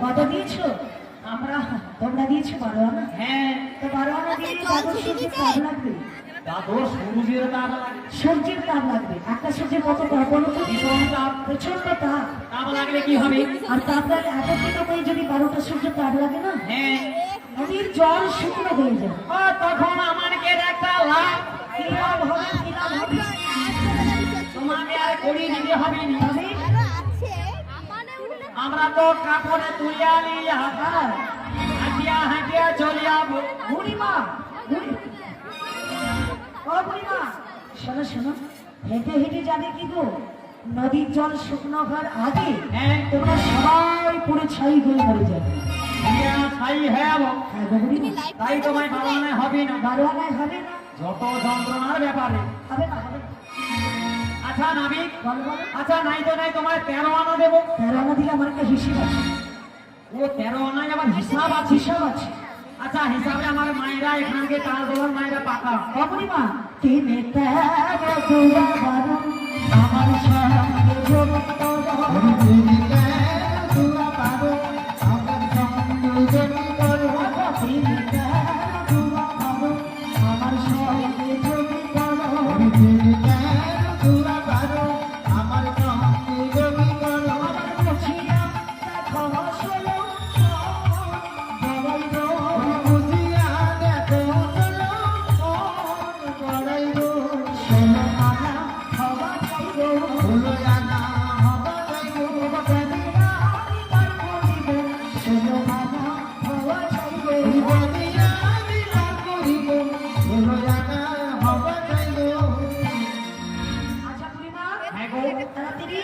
কত দিয়েছো? আমরা তোমরা দিয়েছো 12 আনা। হ্যাঁ তো 12 আনা দিয়ে দাদুর সূর্যের তাপ লাগবে। দাদুর সূর্যের তাপ লাগবে। সূর্যের তাপ লাগবে। একটা সূর্যের কত তাপ বলো তো? ভীষণ তাপ। প্রচন্ড তাপ। তাপ লাগলে কি হবে? আর তাপ লাগলে একত্রিত করে যদি 12টা সূর্যের তাপ লাগে না, হ্যাঁ নদীর জল শুকনো হয়ে যায়। ও তখন আমাকে একটা লাভ কি লাভ হবে? কি লাভ হবে? তোমাকে আর করি দিতে হবে না। তবে আমরা তো কাপড়ে তুলিয়া নিয়ে হাঁটিয়া হাঁটিয়া চলে যাবো। বুড়িমা, ও বুড়িমা, শোনো শোনো, হেঁটে হেঁটে যাবে কি গো? নদীর জল শুকনো হওয়ার আগে হ্যাঁ তোমরা সবাই পুরো ছাই হয়ে মরে যাবে। ছাই হয়ে যাবো। হ্যাঁ গো বুড়িমা, তাই তোমায় বাবানায় হবে না। 12 আনায় হবে না। যত যন্ত্রণার ব্যাপারে হবে না, হবে না। আচ্ছা নাবিক, বলো বলো। আচ্ছা নাই তো নাই তোমায় 13 আনা দেবো। 13 আনা দিলে আমার একটা হিসেব আছে। ও 13 আনায় আবার হিসাব আছে। হিসাব আছে। আচ্ছা হিসাবে আমার মায়েরা এখানকে চাল দোলার মায়েরা পাকা। ও বুড়িমা, তিনি 13 দুয়া 12 আমার সঙ্গে যোগ করো। তিনি 13 দুয়া 12 আমার সঙ্গে যোগ করো। তিনি 13 দুয়া 12 আমার সঙ্গে যোগ করো। তিনি 13 দুয়া 12 আমার সঙ্গে যোগ করো। আমার বুঝিয়া দেখো শোনো, বড়াই গো বুঝিয়া দেখো শোনো, বড়াই গো শোনো আনা হবা চাই গো, শোনো আনা হবা চাই গো, বদিয়া আমি পার করিব, শোনো আনা হবা চাই গো, বদিয়া আমি পার করিব, শোনো আনা হবা চাই গো। আচ্ছা বুড়িমা, হ্যাঁ গো, তাড়াতাড়ি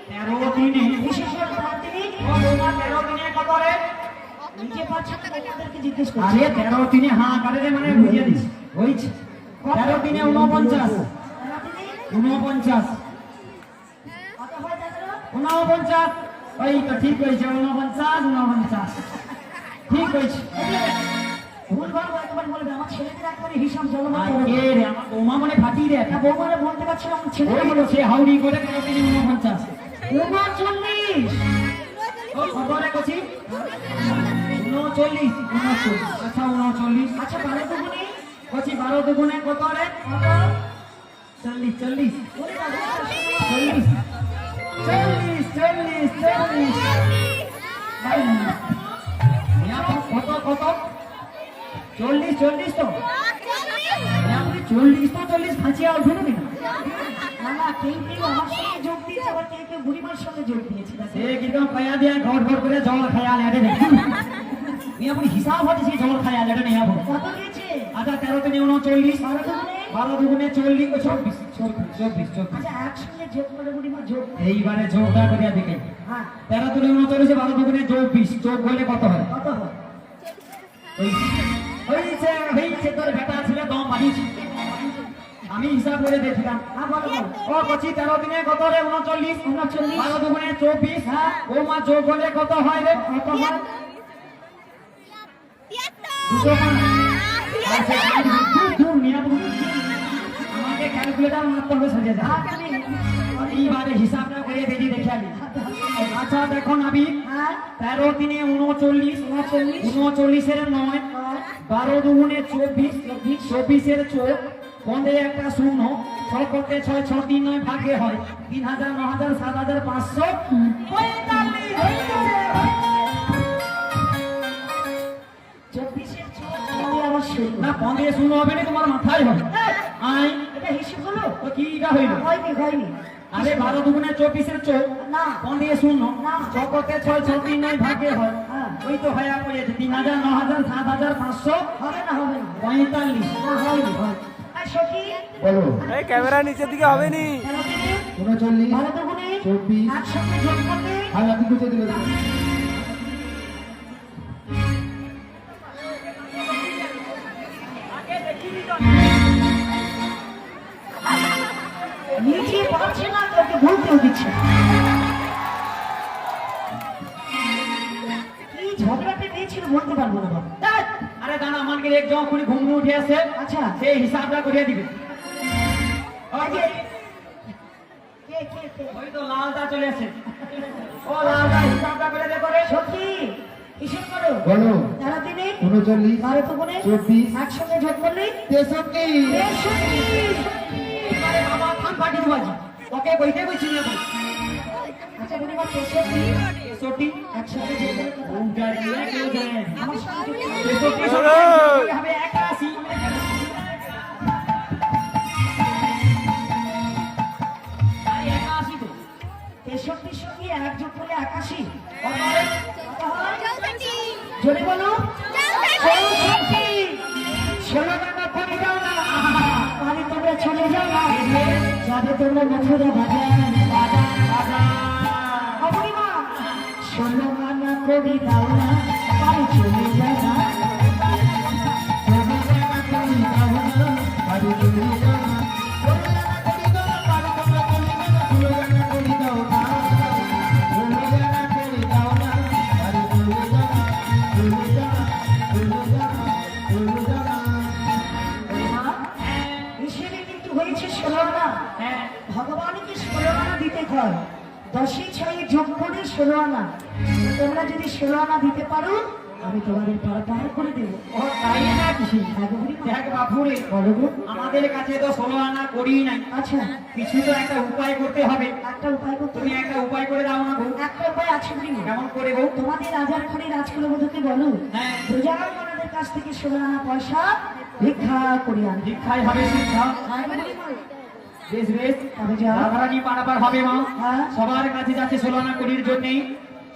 13 দিনে। বিশেষ করে তাড়াতাড়ি ও বৌমা 13 দিনে কত রে? নিজে পাচ্ছ না, তোমাদেরকে জিজ্ঞেস করছি। আরে 13 দিনে হাঁ করে রে, মানে বুঝিয়ে দিস হইছে। 13 দিনে 49 তাড়াতাড়ি 49 কত হয় দাদা? 49 ওই তো ঠিক হয়েছে। 49 ঠিক হয়েছে। ভুলভাল একবার বলবে, আমার ছেলেদের একবারে হিসাব জলমত আর করে কে রে আমার বৌমা মনে ফাটি রে। না, বৌমারা বলতে পারছে না, আমার ছেলে ওই হলো সে হাউড়ি করে 13 দিনে 49। 39। ও কত রে কছি? 39। আচ্ছা 39। আচ্ছা 12 দুগুণে কছি 12 দুগুণে কত রে? কত? 40। ওরে বাবা, 40 কত কত? 40 তো? আপনি 40 তো 40 খাঁচিয়া উঠে নেবে না। না না, কেউ কেউ আমার সঙ্গে যোগ দিয়েছে, আবার কেউ কেউ বুড়িমার সঙ্গে যোগ দিয়েছে। সে কিরকম খায়া দিয়া ঘর ঘর করে জল খায়া লেটে দেখি আপনি হিসাব হচ্ছে সেই জল খায়া লেটে নেই আপনি। কত দিয়েছে? আচ্ছা 13 দিনে 39, 12 দুগুণে 12 দুগুণে 40, 24। আচ্ছা একসঙ্গে যোগ করে বুড়িমা যোগ। এইবারে যোগটা করিয়া দেখে। হ্যাঁ 13 দুগুণে 39, 12 দুগুণে 24, যোগ করলে কত হয়? কত হয়? হয়েছে তোর বেটা ছিল দম বাড়িয়েছে। আমি হিসাব করে দেখলাম। হ্যাঁ বলো বলো। ও কচি 13 দিনে কত রে? 39, 12 দুগুণে 24। হ্যাঁ ও মা যোগ করলে কত হয় রে? কত হয়? দুটো আর সে দূর মিয়া বলুন। আমাকে ক্যালকুলেটর মারতে হবে সোজা যা। হ্যাঁ জানি। এইবারে হিসাবটা করে দেখি দেখে আলি। আচ্ছা দেখো নাবি, হ্যাঁ 13 দিনে 39, 39 এর 9, 12 দুগুণে 24, 24 এর 4, পন্দে একটা শূন্য, 6 করতে 6, 6 3 9 ভাগে হয় 3000, 9000, 7500, 45 হয়ে গেছে। 24-এর ছোট আমার শূন্য। না পন্দে শূন্য হবে না, তোমার মাথায় হবে। আই এটা এটা হিসেব হলো? তো কিটা হইল? হয়নি হয়নি। আরে 12 দুগুণে 24 চোখ, না। কোন দিয়ে শূন্য, না। ছকতে 6 6 3 9 ভাগে হয়, হ্যাঁ। ওই তো হয়ে পড়েছে 3000 9000 7500 হবে না হবে না। 45। না হয়নি হয়। আর সখী বলো এই ক্যামেরা নিচের দিকে হবে নি। 39 12 দুগুণে 24 একসঙ্গে যোগ করলে আর আপনি কোথায় দিলেন? নিজে পারছে না তোকে বলতেও দিচ্ছে না। কি ঝগড়াতে পেয়েছিল বলতে পারবো না বাবা। ধ্যাৎ, আরে দাঁড়া আমাকে এক যখন ঘুম উঠে আসে আচ্ছা সেই হিসাবটা করিয়ে দিবে। এই যে, কে ওই তো লালটা চলে আসে, ও লালটা হিসাবটা করে দে করে। সখী হিসেব করো। বলো 13 দিনে 39 12 দুগুণে 24 একসঙ্গে যোগ করলে 63 আরে বাবা থাম পাটি দুবাজি, তোকে কইতে কইছি না এখন। আচ্ছা বুড়িমা 63 63 একসঙ্গে যোগ করলে কত? উল্টা দিয়ে কেউ দেয় আমার সঙ্গে যোগ করলে 63 সঙ্গে হবে 81। আরে 81 তো 63 সঙ্গে এক যোগ করলে 81। কত হয়? কত হয়? জোরে বলো। 64 ষোলো টাকা করে দাও না। আরে তোমরা চলে যাও না, যাবে তোমরা মথুরা বাজার। বাজার বাজার বুড়িমা 16 আনা করে দাও না, বাড়ি চলে যাও না। বুড়িমা, হিসেবে কিন্তু হয়েছে 16 আনা। হ্যাঁ ভগবানকে 16 আনা দিতে হয়, 10 6 যোগ করে 16 আনা। তোমরা যদি 16 আনা দিতে পারো আমি তোমাদের পার করে দেবো। ও তাই নাকি? হ্যাঁ গো বুড়িমা। দেখ বাপুরে, বলো গো। আমাদের কাছে তো 16 আনা করি নাই, আচ্ছা কিছু তো একটা উপায় করতে হবে। একটা উপায় করতে তুমি একটা উপায় করে দাও না গো। একটা উপায় আছে বুড়িমা। কেমন করে গো? তোমাদের রাজার ঘরে রাজকুলবধূকে বলো হ্যাঁ প্রজাগণের কাছ থেকে 16 আনা পয়সা ভিক্ষা করে আনতে। দীক্ষায় হবে শিক্ষা। হ্যাঁ গো বুড়িমা। বেশ বেশ, তবে যাও। রাধারানী পারাপার হবে মা। হ্যাঁ। সবার কাছে যাচ্ছে 16 আনা করির জন্যে,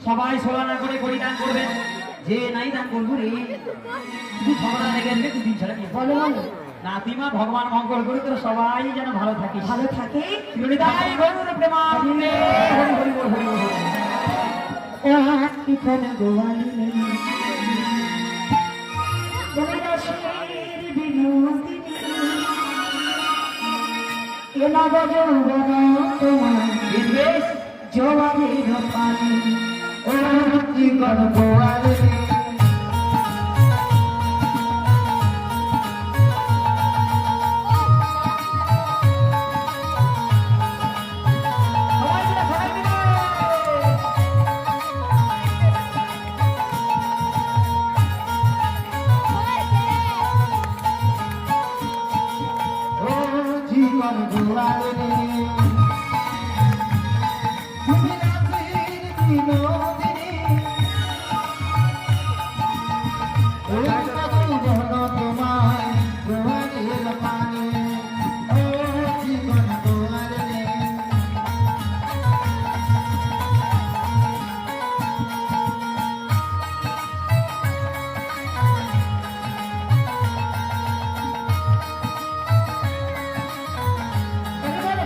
সবাই 16 আনা করে করি দান করবেন। যে নাই দান করবো রে তুই ঝগড়া লেগে আসবে, তুই দিন ছাড়া কি হবে? বলো বলো। নাতিমা ভগবান মঙ্গল করে তোর সবাই যেন ভালো থাকিস। ভালো থাকে। ললিতাই গৌর প্রেমানন্দে হরি হরি বল হরি বল হরি বল। কি কোন গোয়ালি নেই কৈলাসের বিনোদিনী এ নব যৌবন তোমার বেশ বেশ, জোয়ারের পানি। ও জীবন গোয়ালে সবাই মিলে সবাই মিলে। ও জীবন গোয়ালে তুমি রাতের বিনোদিনী ও জীবন তোমায় গোয়ালের পানি ও জীবন গোয়ালে বলো, বলো।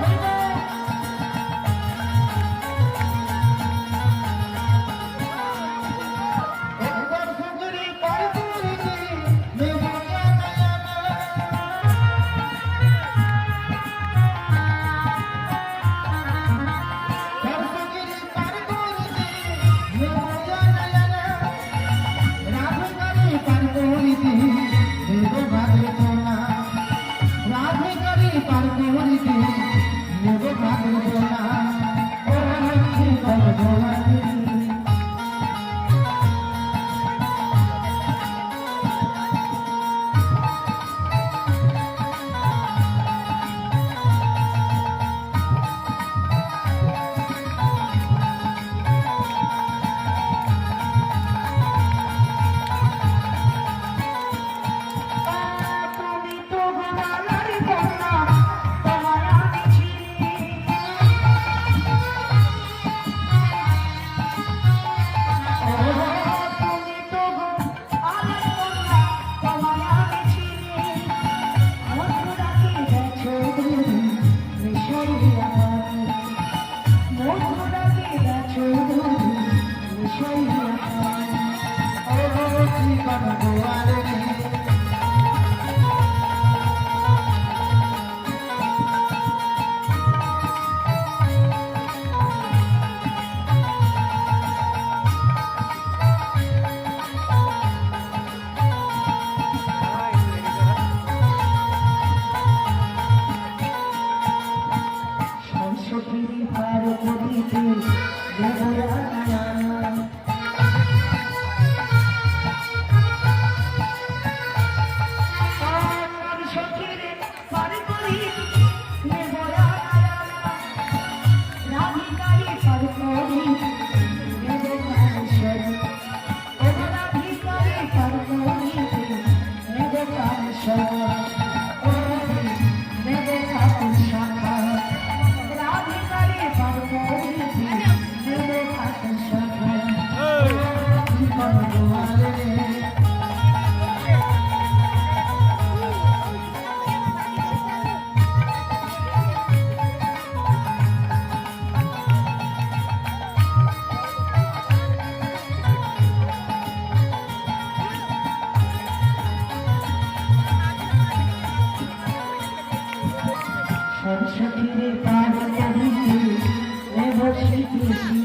কৃষ্ণ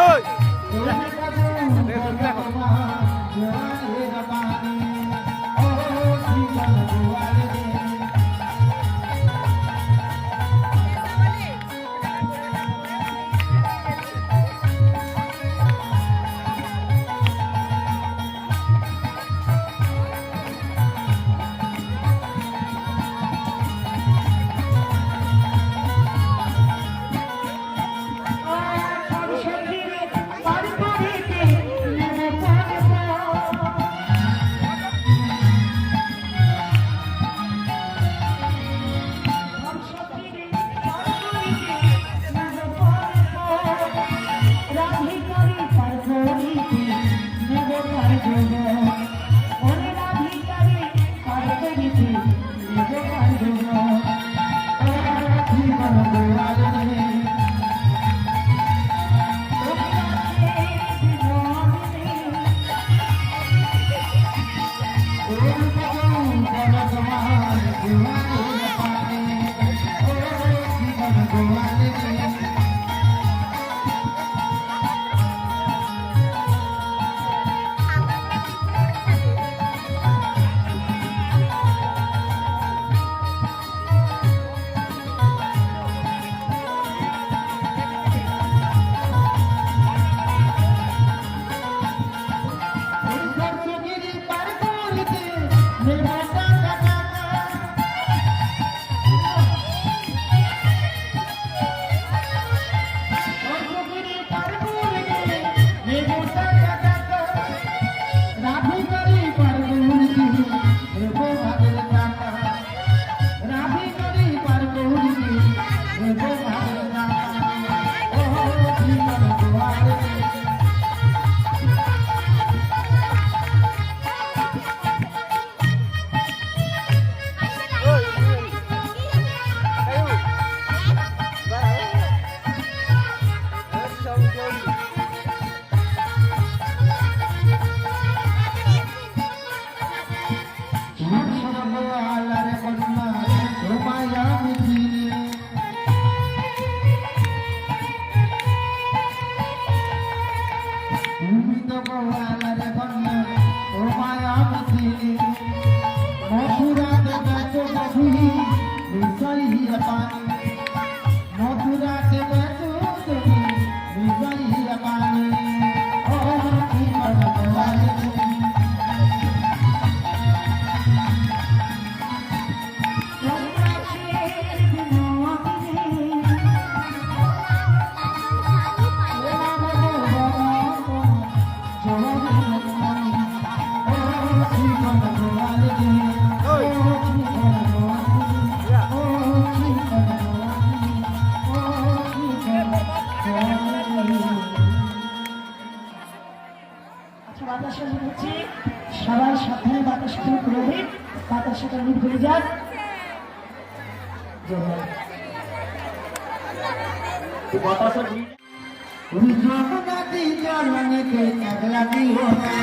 ওই সবাই সাবধানে বাতাসটা পুরোহিত বাতাসটা নিয়ে ঘুরে যাক জগন্নাথী চরণেতে একলা দিও না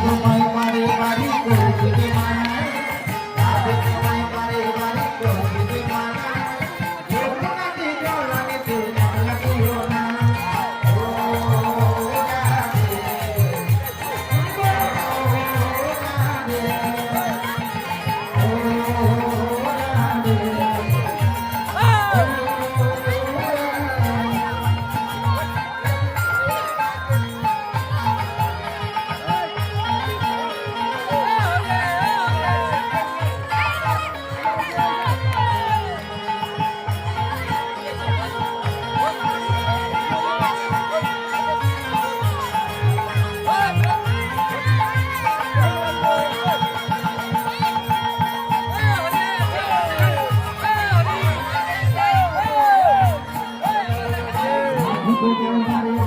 তোমায় বারে বারে করবে মানা তোমায় বারে বারে করবে মানা জগন্নাথী চরণেতে একলা দিও না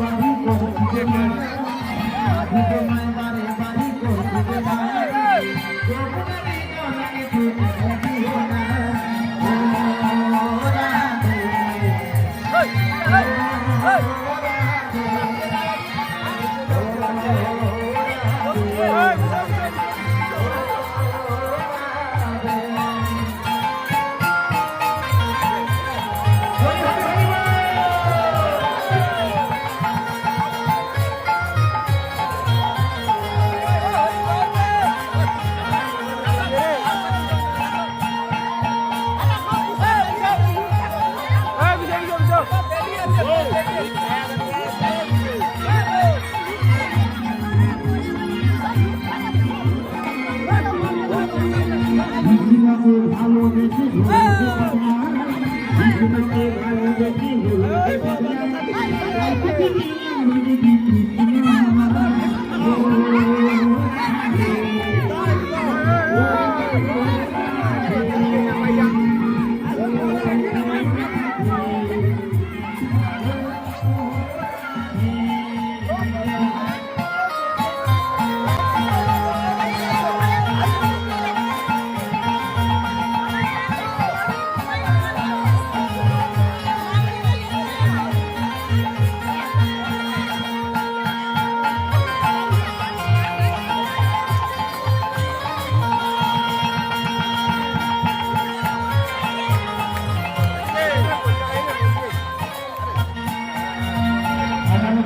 বাড়ি করতে মানা রাধে তোমায় বারে বাড়ি করতে মানা যমুনা দিও লাগে তুমি দিও না ও রাধে বিষ্ণুকে ভালোবেসে ভুলতে পারনা বিষ্ণুকে ভালোবেসে ভুলতে পারনা তাইতো তুমি আমি যদি কৃষ্ণ আমার ও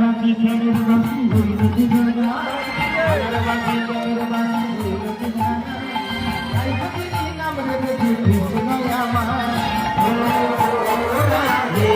বাকি কেন বাকি হইতে জানা বাকি কেন বাকি হইতে জানা তাইতো তুমি নাম রেখে কৃষ্ণ আমার ও রাধে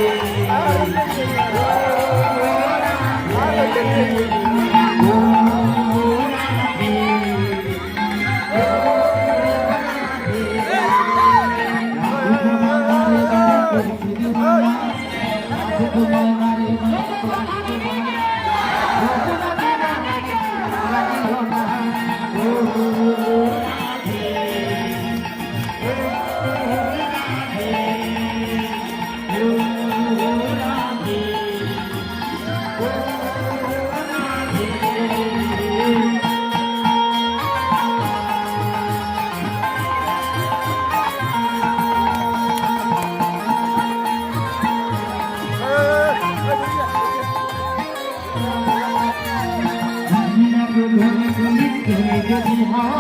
যদি হও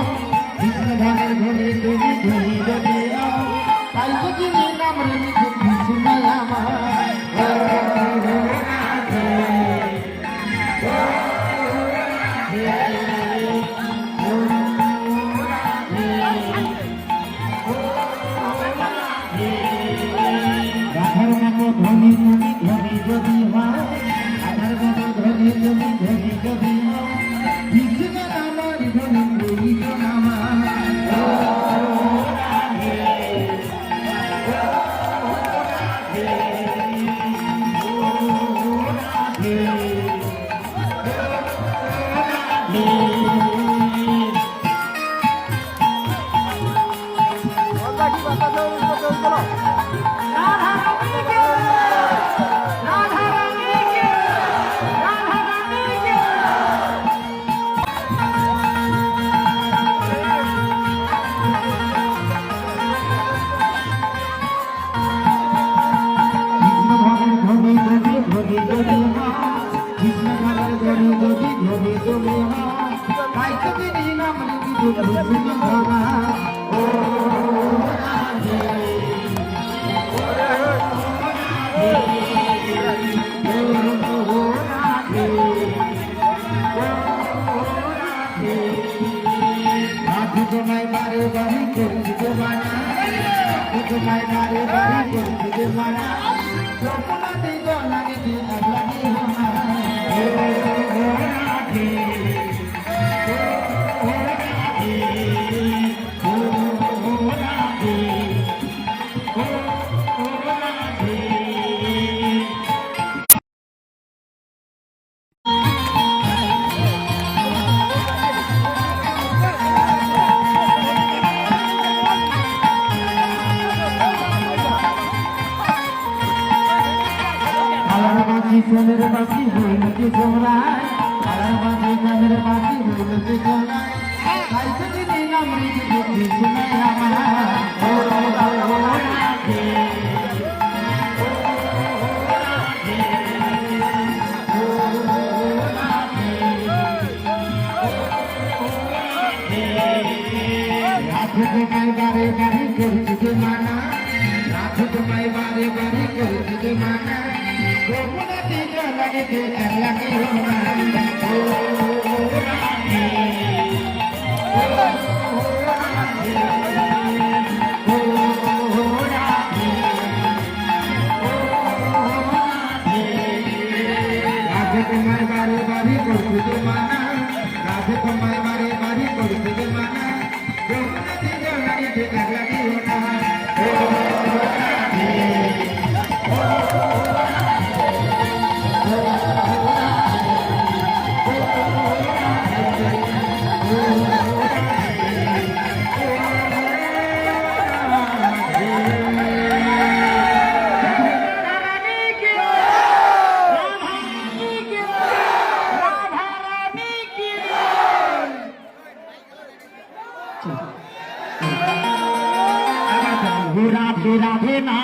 কৃষ্ণ ধামের ঘরে তুমি ধরি যদি হও তাই তো তুমি নাম রেখে কৃষ্ণ আমার ও রাধে ও রাধে ও রাধে ও রাধে রাধার মতো ধনী তুমি ধনী যদি হও রাধার মতো ধনী তুমি ধনী যদি হও কৃষ্ণ আমার ধনী করিল আমার ও রাধে ও রাধে ও রাধে ও তোমায় বারে বারে করতে মানা তোমায় বারে বারে করতে মানা যমুনা দিও লাগে যে লাগে না ও রাধে ও রাধে ও রাধে ও রাধে সোনের বাকি হইতে তোমরায় পাড়ার মাঝে গ্রামের পাখি বলতে চলায় তাই তো দিদি নাম রেখে কিছু নাই আমার ও রাধে রাধে তোমায় বারে বারে করছি যে মানা রাধে তোমায় বারে বারে করছি যে মানা গোপনে দিতে লাগে যে এক লাগে না ও রাধে ও রাধে ও রাধে রাধে তোমায় বারে বারে করছি যে মানা রাধে তোমায় বারে বারে করছি যে মানা গোপনে দিতে লাগে যে এক লাগে না ও রাধে রাধে রাধে না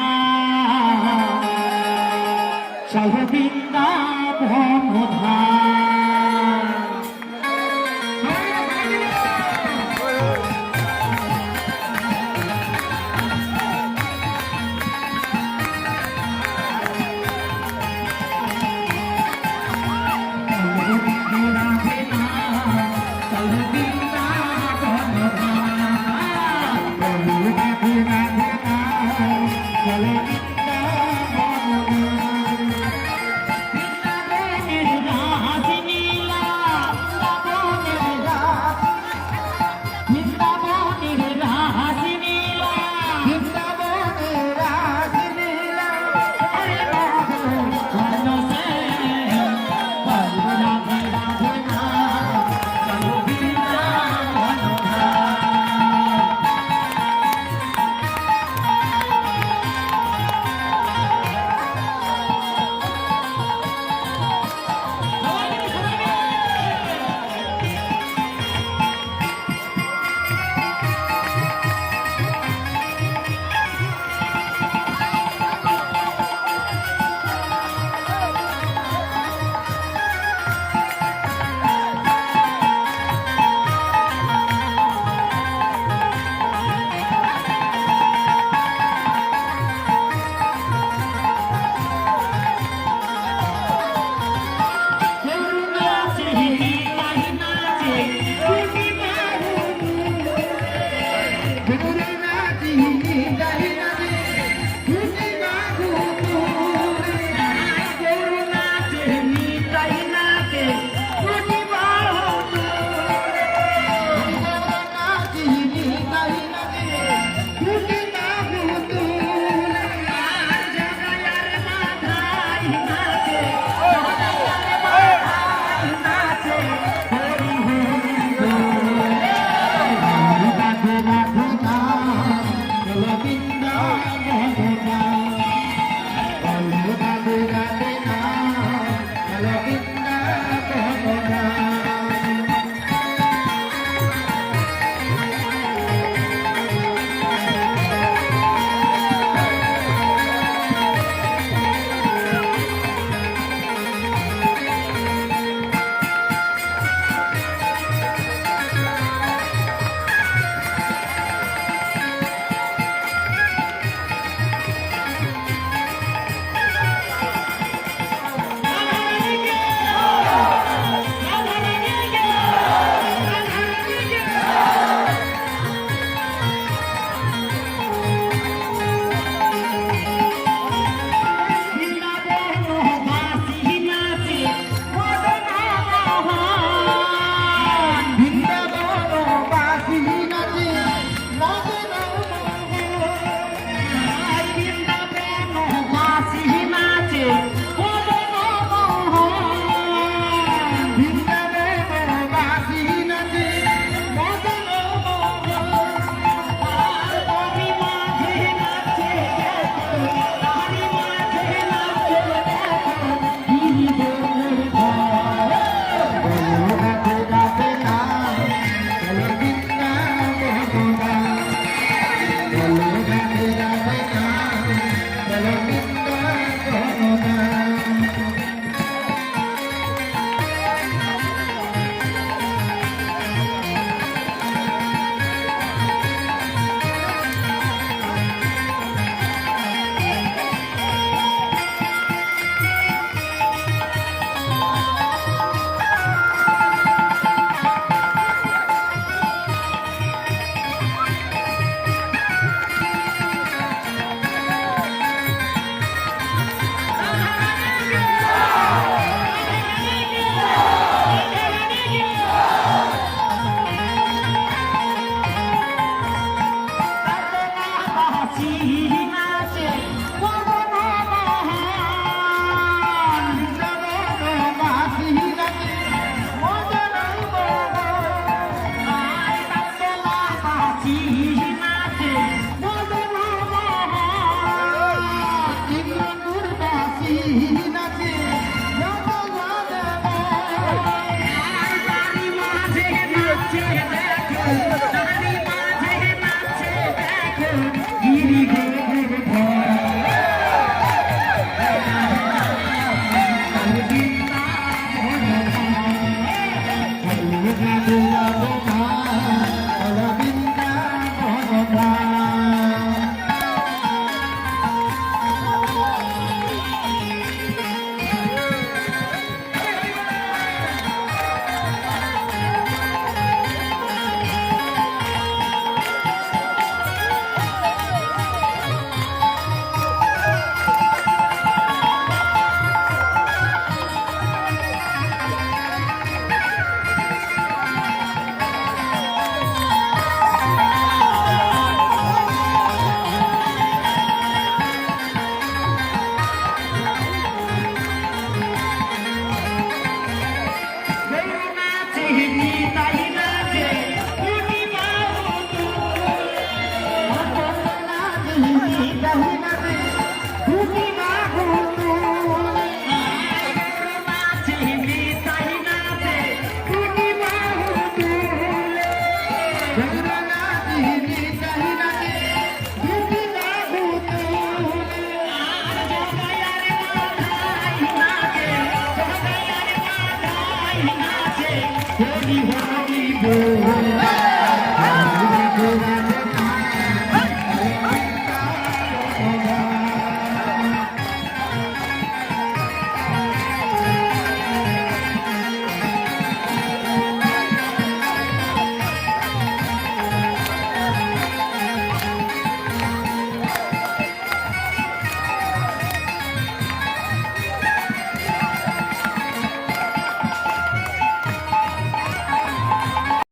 চল বৃন্দাবন ধাম গো